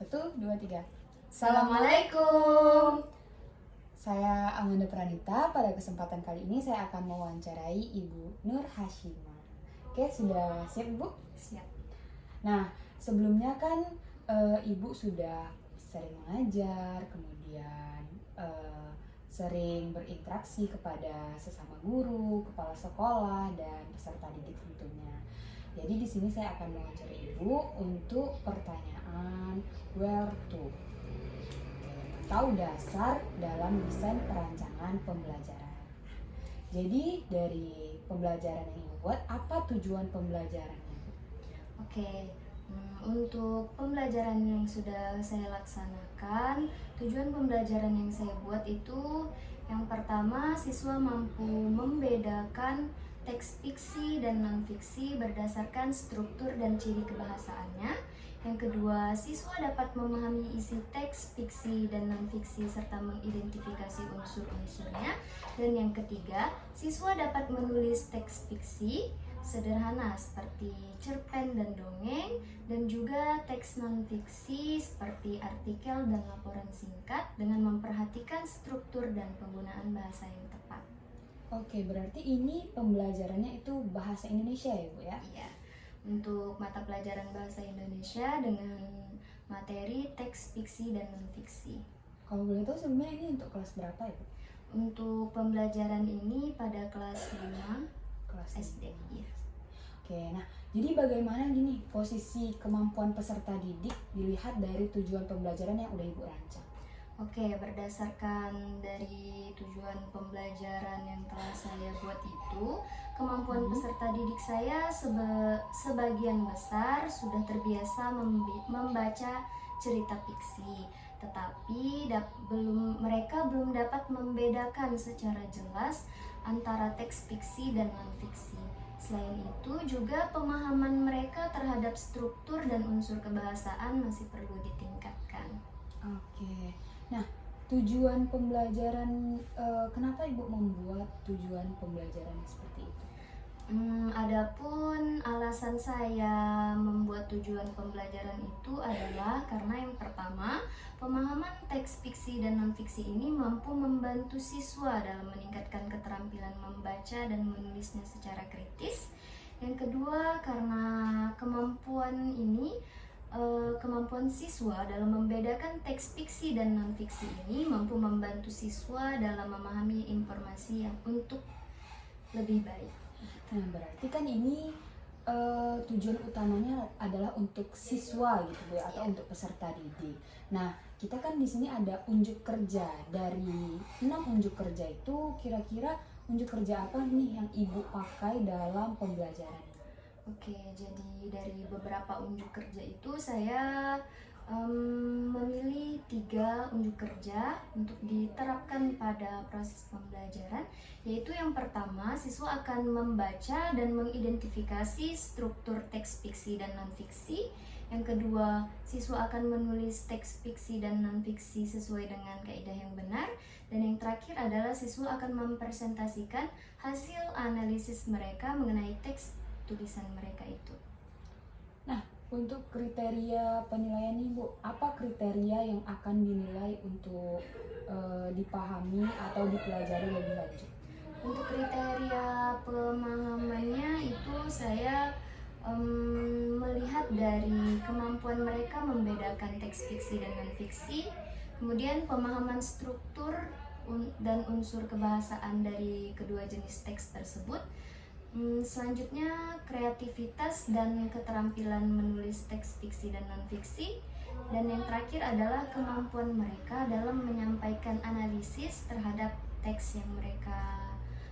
1, 2, 3. Assalamualaikum. Saya Amanda Pranita. Pada kesempatan kali ini saya akan mewawancarai Ibu Nur Hashimah. Oke, sudah siap Bu? Siap. Nah, sebelumnya kan Ibu sudah sering mengajar, kemudian sering berinteraksi kepada sesama guru, kepala sekolah, dan peserta didik tentunya. Jadi di sini saya akan mewawancarai Ibu untuk pertanyaan where to atau dasar dalam desain perancangan pembelajaran. Jadi dari pembelajaran yang Ibu buat, apa tujuan pembelajarannya? Oke, untuk pembelajaran yang sudah saya laksanakan, tujuan pembelajaran yang saya buat itu yang pertama, siswa mampu membedakan teks fiksi dan non-fiksi berdasarkan struktur dan ciri kebahasaannya. Yang kedua, siswa dapat memahami isi teks fiksi dan non-fiksi serta mengidentifikasi unsur-unsurnya. Dan yang ketiga, siswa dapat menulis teks fiksi sederhana seperti cerpen dan dongeng, dan juga teks non-fiksi seperti artikel dan laporan singkat dengan memperhatikan struktur dan penggunaan bahasa yang tepat. Oke, berarti ini pembelajarannya itu bahasa Indonesia ya Bu ya? Iya, untuk mata pelajaran bahasa Indonesia dengan materi teks fiksi dan non-fiksi. Kalau boleh tahu sebelumnya ini untuk kelas berapa ya Bu? Untuk pembelajaran ini pada kelas 5 Kelas SD. Iya. Oke, nah jadi bagaimana gini posisi kemampuan peserta didik dilihat dari tujuan pembelajaran yang udah Ibu rancang? Oke, berdasarkan dari tujuan pembelajaran yang telah saya buat itu, kemampuan peserta didik saya sebagian besar sudah terbiasa membaca cerita fiksi, tetapi mereka belum dapat membedakan secara jelas antara teks fiksi dan non-fiksi. Selain itu, juga pemahaman mereka terhadap struktur dan unsur kebahasaan masih perlu ditingkatkan. Oke, nah tujuan pembelajaran, kenapa Ibu membuat tujuan pembelajaran seperti itu? Adapun alasan saya membuat tujuan pembelajaran itu adalah karena yang pertama, pemahaman teks fiksi dan non-fiksi ini mampu membantu siswa dalam meningkatkan keterampilan membaca dan menulisnya secara kritis. Yang kedua, karena kemampuan siswa dalam membedakan teks fiksi dan non-fiksi ini mampu membantu siswa dalam memahami informasi yang untuk lebih baik. Nah, berarti kan ini tujuan utamanya adalah untuk siswa gitu Bu ya, atau untuk peserta didik. Nah, kita kan di sini ada unjuk kerja. Dari 6 unjuk kerja itu kira-kira unjuk kerja apa nih yang Ibu pakai dalam pembelajaran? Oke, jadi dari beberapa unjuk kerja itu saya memilih 3 unjuk kerja untuk diterapkan pada proses pembelajaran, yaitu yang pertama, siswa akan membaca dan mengidentifikasi struktur teks fiksi dan non-fiksi. Yang kedua, siswa akan menulis teks fiksi dan non-fiksi sesuai dengan kaidah yang benar. Dan yang terakhir adalah siswa akan mempresentasikan hasil analisis mereka mengenai teks tulisan mereka itu. Nah, untuk kriteria penilaian nih Bu, apa kriteria yang akan dinilai untuk dipahami atau dipelajari lebih lanjut? Untuk kriteria pemahamannya itu saya melihat dari kemampuan mereka membedakan teks fiksi dan non-fiksi, kemudian pemahaman struktur dan unsur kebahasaan dari kedua jenis teks tersebut. Selanjutnya, kreativitas dan keterampilan menulis teks fiksi dan non-fiksi. Dan yang terakhir adalah kemampuan mereka dalam menyampaikan analisis terhadap teks yang mereka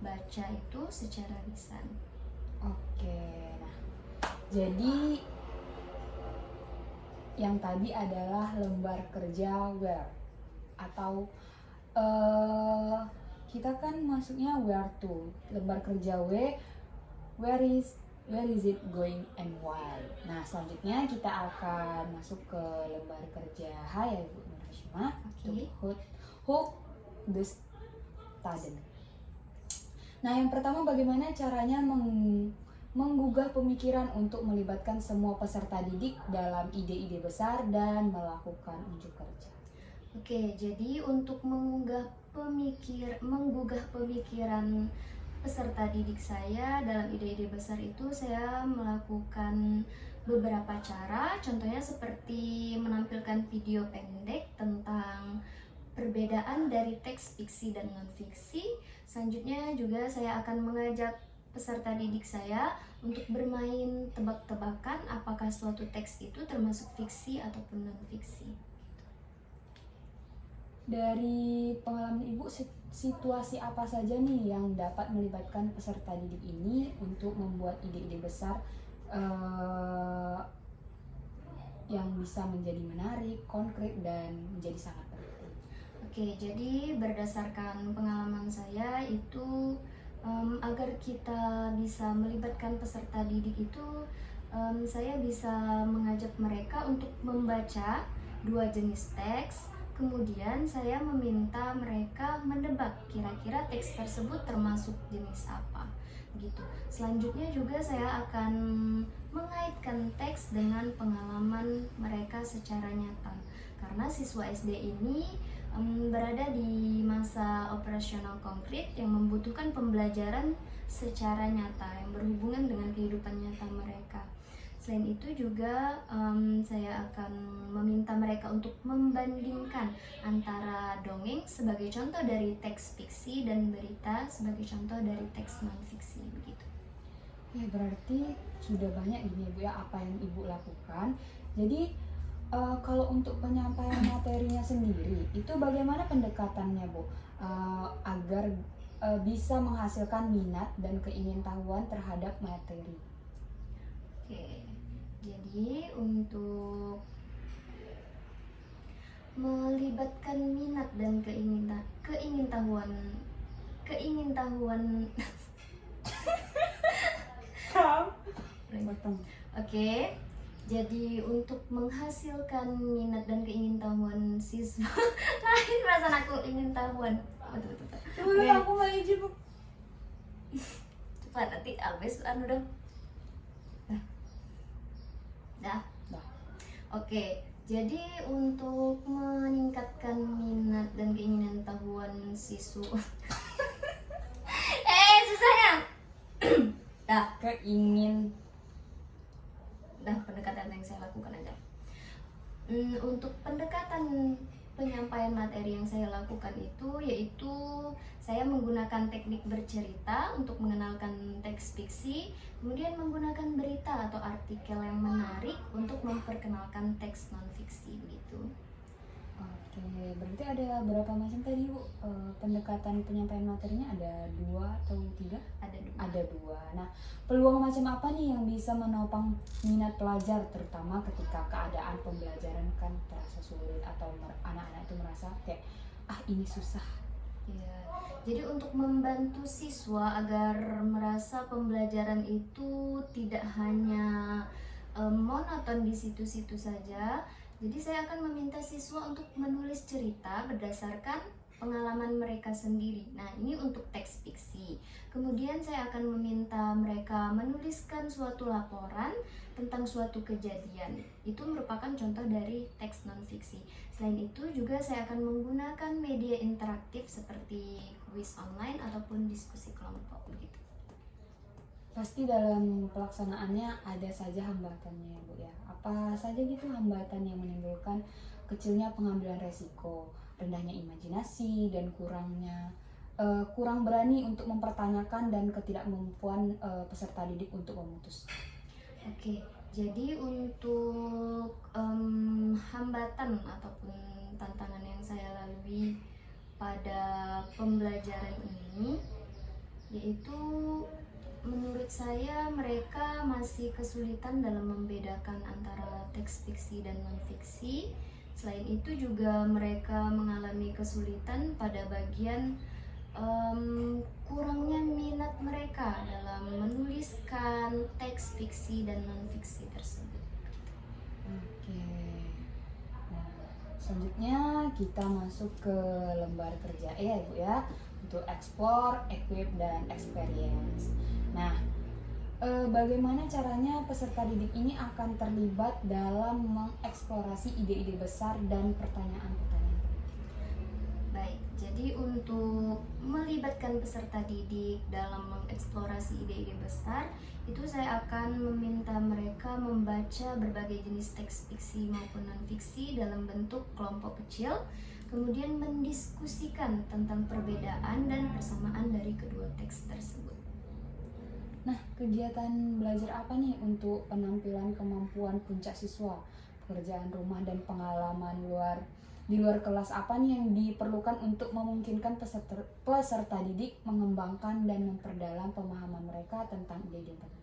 baca itu secara lisan. Oke, nah jadi yang tadi adalah lembar kerja where, atau kita kan masuknya where to, lembar kerja where is it going and why. Nah, selanjutnya kita akan masuk ke lembar kerja H ya Bu Nur Hashimah. Oke. Who the student. Nah, yang pertama bagaimana caranya menggugah pemikiran untuk melibatkan semua peserta didik dalam ide-ide besar dan melakukan unjuk kerja. Oke, jadi untuk menggugah pemikiran peserta didik saya dalam ide-ide besar itu saya melakukan beberapa cara, contohnya seperti menampilkan video pendek tentang perbedaan dari teks fiksi dan non-fiksi. Selanjutnya juga saya akan mengajak peserta didik saya untuk bermain tebak-tebakan apakah suatu teks itu termasuk fiksi ataupun non-fiksi. Dari pengalaman Ibu, situasi apa saja nih yang dapat melibatkan peserta didik ini untuk membuat ide-ide besar yang bisa menjadi menarik, konkret, dan menjadi sangat penting? Oke, jadi berdasarkan pengalaman saya itu agar kita bisa melibatkan peserta didik itu saya bisa mengajak mereka untuk membaca 2 jenis teks. Kemudian saya meminta mereka menebak kira-kira teks tersebut termasuk jenis apa gitu. Selanjutnya juga saya akan mengaitkan teks dengan pengalaman mereka secara nyata. Karena siswa SD ini berada di masa operasional konkret yang membutuhkan pembelajaran secara nyata yang berhubungan dengan kehidupan nyata mereka. Selain itu juga saya akan meminta mereka untuk membandingkan antara dongeng sebagai contoh dari teks fiksi dan berita sebagai contoh dari teks non-fiksi begitu. Ya, berarti sudah banyak gini Bu ya apa yang Ibu lakukan. Jadi kalau untuk penyampaian materinya sendiri itu bagaimana pendekatannya Bu agar bisa menghasilkan minat dan keingintahuan terhadap materi? Oke, jadi untuk melibatkan minat dan keingintahuan Oke, jadi untuk menghasilkan minat dan keingintahuan siswa lain perasaan aku ingin tahuan. Betul. Oke. Aku nggak izin Bu. Cepat nanti habis dong. Dah. Oke, jadi untuk meningkatkan minat dan keinginan tahuan siswa. Susahnya. Pendekatan yang saya lakukan aja. Untuk pendekatan penyampaian materi yang saya lakukan itu yaitu saya menggunakan teknik bercerita untuk mengenalkan teks fiksi, kemudian menggunakan berita atau artikel yang menarik untuk memperkenalkan teks non-fiksi begitu. Oke, berarti ada berapa macam tadi Bu? Pendekatan penyampaian materinya ada 2 atau 3? Ada 2. Nah, peluang macam apa nih yang bisa menopang minat pelajar terutama ketika keadaan pembelajaran kan terasa sulit atau anak-anak itu merasa kayak ini susah? Ya, jadi untuk membantu siswa agar merasa pembelajaran itu tidak hanya monoton di situ-situ saja, jadi saya akan meminta siswa untuk menulis cerita berdasarkan pengalaman mereka sendiri. Nah, ini untuk teks fiksi. Kemudian saya akan meminta mereka menuliskan suatu laporan tentang suatu kejadian. Itu merupakan contoh dari teks non-fiksi. Selain itu juga saya akan menggunakan media interaktif seperti kuis online ataupun diskusi kelompok begitu. Pasti dalam pelaksanaannya ada saja hambatannya ya Bu ya. Apa saja gitu hambatan yang menimbulkan kecilnya pengambilan resiko, rendahnya imajinasi, dan kurang berani untuk mempertanyakan dan ketidakmampuan peserta didik untuk memutus. Oke, jadi untuk hambatan ataupun tantangan yang saya lalui pada pembelajaran ini yaitu menurut saya mereka masih kesulitan dalam membedakan antara teks fiksi dan non-fiksi. Selain itu juga mereka mengalami kesulitan pada bagian kurangnya minat mereka dalam menuliskan teks fiksi dan non-fiksi tersebut. Oke. Nah, selanjutnya kita masuk ke lembar kerja ya Ibu ya, untuk explore, equip, dan experience. Nah, bagaimana caranya peserta didik ini akan terlibat dalam mengeksplorasi ide-ide besar dan pertanyaan-pertanyaan penting? Baik, jadi untuk melibatkan peserta didik dalam mengeksplorasi ide-ide besar, itu saya akan meminta mereka membaca berbagai jenis teks fiksi maupun non-fiksi dalam bentuk kelompok kecil, kemudian mendiskusikan tentang perbedaan dan persamaan dari kedua teks tersebut. Nah, kegiatan belajar apa nih untuk penampilan kemampuan puncak siswa, pekerjaan rumah dan pengalaman di luar kelas apa nih yang diperlukan untuk memungkinkan peserta didik mengembangkan dan memperdalam pemahaman mereka tentang ide-ide penting?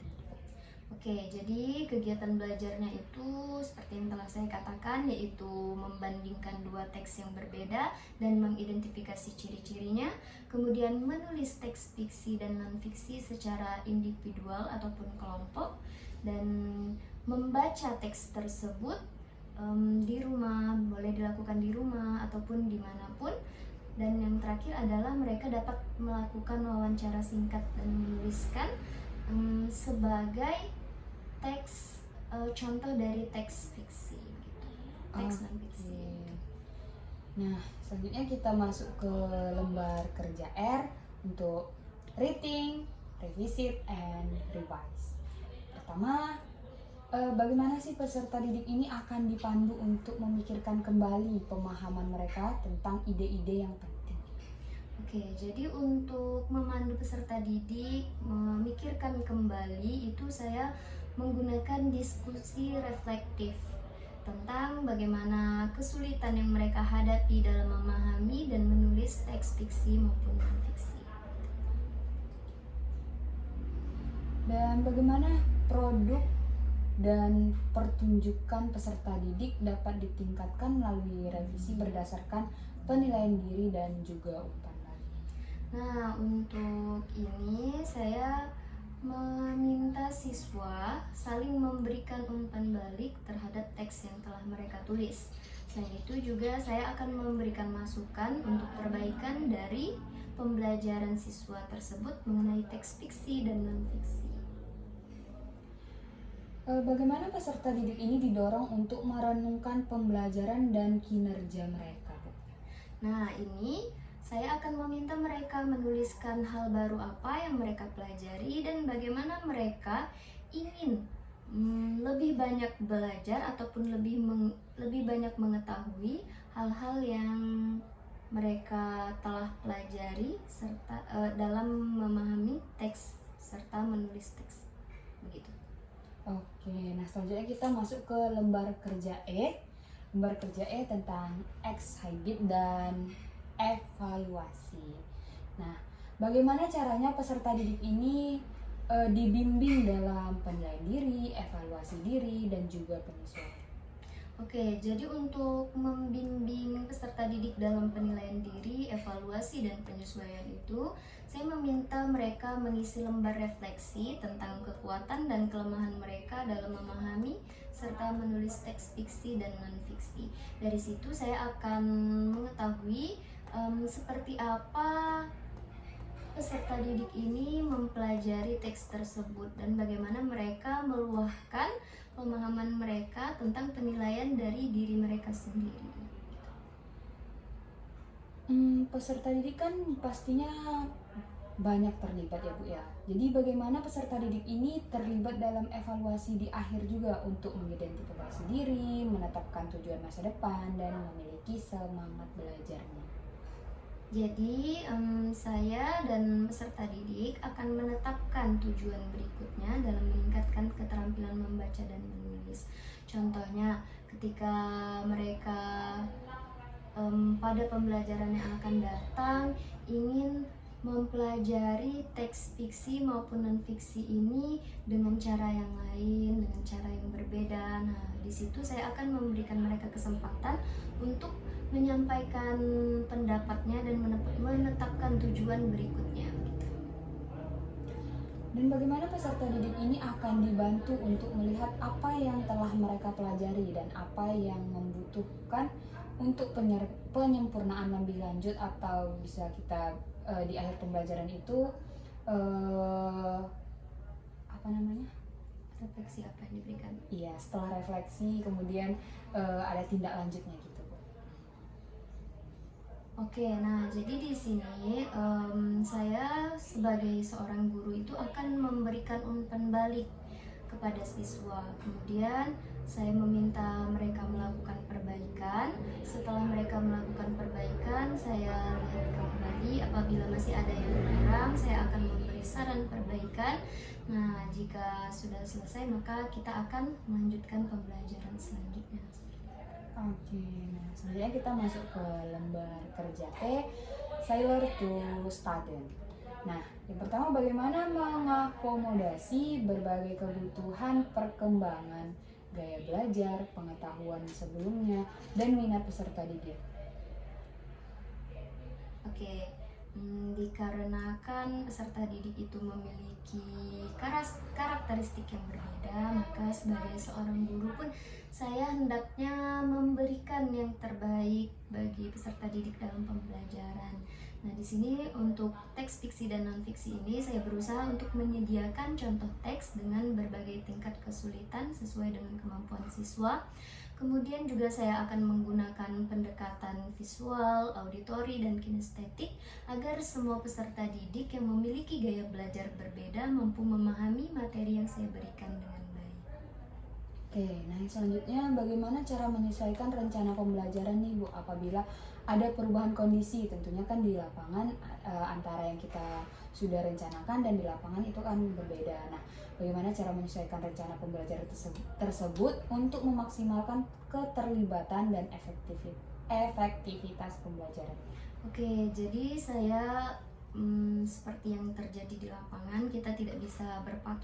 Oke, jadi kegiatan belajarnya itu seperti yang telah saya katakan, yaitu membandingkan dua teks yang berbeda dan mengidentifikasi ciri-cirinya, kemudian menulis teks fiksi dan non-fiksi secara individual ataupun kelompok, dan membaca teks tersebut di rumah, boleh dilakukan di rumah ataupun dimanapun. Dan yang terakhir adalah mereka dapat melakukan wawancara singkat dan menuliskan sebagai teks contoh dari teks fiksi gitu. Teks non-fiksi. Nah, selanjutnya kita masuk ke lembar kerja R untuk reading, revisit, and revise. Pertama, bagaimana sih peserta didik ini akan dipandu untuk memikirkan kembali pemahaman mereka tentang ide-ide yang penting? Oke, jadi untuk memandu peserta didik memikirkan kembali itu saya menggunakan diskusi reflektif tentang bagaimana kesulitan yang mereka hadapi dalam memahami dan menulis teks fiksi maupun non-fiksi. Dan bagaimana produk dan pertunjukan peserta didik dapat ditingkatkan melalui revisi berdasarkan penilaian diri dan juga umpan lari? Nah, untuk ini saya meminta siswa saling memberikan umpan balik terhadap teks yang telah mereka tulis. Selain itu juga saya akan memberikan masukan untuk perbaikan dari pembelajaran siswa tersebut mengenai teks fiksi dan non-fiksi. Bagaimana peserta didik ini didorong untuk merenungkan pembelajaran dan kinerja mereka, Bu? Nah, ini saya akan meminta mereka menuliskan hal baru apa yang mereka pelajari dan bagaimana mereka ingin lebih banyak belajar ataupun lebih banyak mengetahui hal-hal yang mereka telah pelajari serta dalam memahami teks serta menulis teks. Begitu. Oke, nah selanjutnya kita masuk ke lembar kerja E. Lembar kerja E tentang exhibit dan evaluasi. Nah, bagaimana caranya peserta didik ini dibimbing dalam penilaian diri, evaluasi diri, dan juga penyesuaian? Oke, jadi untuk membimbing peserta didik dalam penilaian diri, evaluasi, dan penyesuaian itu, saya meminta mereka mengisi lembar refleksi tentang kekuatan dan kelemahan mereka dalam memahami serta menulis teks fiksi dan non-fiksi. Dari situ saya akan mengetahui seperti apa peserta didik ini mempelajari teks tersebut dan bagaimana mereka meluahkan pemahaman mereka tentang penilaian dari diri mereka sendiri. Peserta didik kan pastinya banyak terlibat ya Bu ya. Jadi bagaimana peserta didik ini terlibat dalam evaluasi di akhir juga untuk mengidentifikasi diri, menetapkan tujuan masa depan, dan memiliki semangat belajarnya? Jadi saya dan peserta didik akan menetapkan tujuan berikutnya dalam meningkatkan keterampilan membaca dan menulis. Contohnya ketika mereka pada pembelajaran yang akan datang ingin mempelajari teks fiksi maupun non-fiksi ini dengan cara yang lain, dengan cara yang berbeda. Nah, di situ saya akan memberikan mereka kesempatan untuk menyampaikan pendapatnya dan menetapkan tujuan berikutnya. Dan bagaimana peserta didik ini akan dibantu untuk melihat apa yang telah mereka pelajari dan apa yang membutuhkan untuk penyempurnaan lebih lanjut, atau bisa kita di akhir pembelajaran itu apa namanya? Refleksi apa yang diberikan? Iya, setelah refleksi kemudian ada tindak lanjutnya gitu, Bu. Oke, nah jadi di sini saya sebagai seorang guru itu akan memberikan umpan balik kepada siswa. Kemudian saya meminta mereka melakukan perbaikan. Setelah mereka melakukan perbaikan, saya lihat kembali apabila masih ada yang kurang, saya akan memberi saran perbaikan. Nah, jika sudah selesai maka kita akan melanjutkan pembelajaran selanjutnya. Oke, nah selanjutnya kita masuk ke lembar kerja T, Sailor to Student. Nah, yang pertama bagaimana mengakomodasi berbagai kebutuhan perkembangan gaya belajar, pengetahuan sebelumnya, dan minat peserta didik. Oke, dikarenakan peserta didik itu memiliki karakteristik yang berbeda, maka sebagai seorang guru pun saya hendaknya memberikan yang terbaik bagi peserta didik dalam pembelajaran. Nah, di sini untuk teks fiksi dan non-fiksi ini saya berusaha untuk menyediakan contoh teks dengan berbagai tingkat kesulitan sesuai dengan kemampuan siswa. Kemudian juga saya akan menggunakan pendekatan visual, auditori, dan kinestetik agar semua peserta didik yang memiliki gaya belajar berbeda mampu memahami materi yang saya berikan dengan baik. Oke, nah yang selanjutnya bagaimana cara menyesuaikan rencana pembelajaran nih Bu apabila ada perubahan kondisi, tentunya kan di lapangan antara yang kita sudah rencanakan dan di lapangan itu kan berbeda. Nah, bagaimana cara menyesuaikan rencana pembelajaran tersebut untuk memaksimalkan keterlibatan dan efektivitas pembelajaran? Oke, jadi saya seperti yang terjadi di lapangan, kita tidak bisa berpatok